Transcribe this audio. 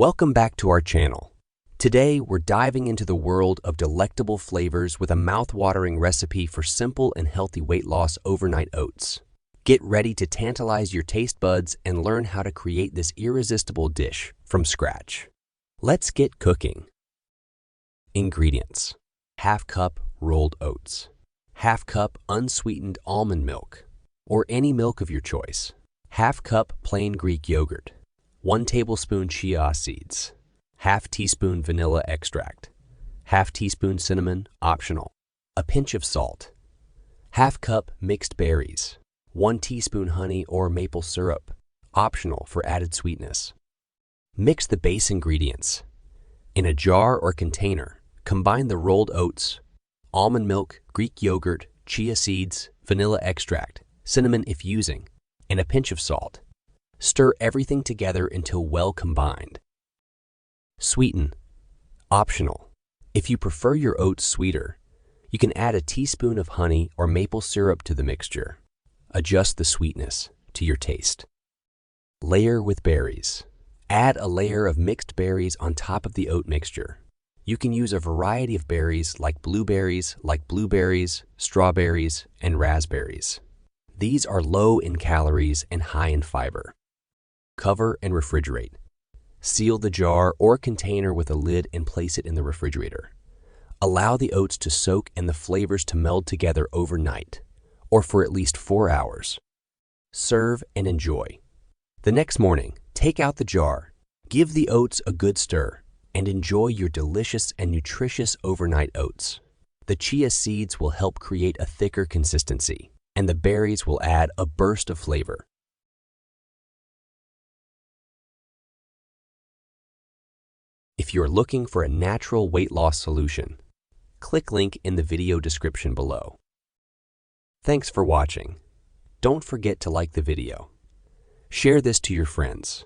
Welcome back to our channel. Today, we're diving into the world of delectable flavors with a mouth-watering recipe for simple and healthy weight loss overnight oats. Get ready to tantalize your taste buds and learn how to create this irresistible dish from scratch. Let's get cooking. Ingredients: ½ cup rolled oats, ½ cup unsweetened almond milk, or any milk of your choice, ½ cup plain Greek yogurt, 1 tablespoon chia seeds, ½ teaspoon vanilla extract, ½ teaspoon cinnamon, optional, a pinch of salt, ½ cup mixed berries, 1 teaspoon honey or maple syrup, optional for added sweetness. Mix the base ingredients. In a jar or container, combine the rolled oats, almond milk, Greek yogurt, chia seeds, vanilla extract, cinnamon if using, and a pinch of salt. Stir everything together until well combined. Sweeten, optional. If you prefer your oats sweeter, you can add a teaspoon of honey or maple syrup to the mixture. Adjust the sweetness to your taste. Layer with berries. Add a layer of mixed berries on top of the oat mixture. You can use a variety of berries like blueberries, strawberries, and raspberries. These are low in calories and high in fiber. Cover and refrigerate. Seal the jar or container with a lid and place it in the refrigerator. Allow the oats to soak and the flavors to meld together overnight, or for at least 4 hours. Serve and enjoy. The next morning, take out the jar, give the oats a good stir, and enjoy your delicious and nutritious overnight oats. The chia seeds will help create a thicker consistency, and the berries will add a burst of flavor. If you're looking for a natural weight loss solution, click link in the video description below. Thanks for watching. Don't forget to like the video. Share this to your friends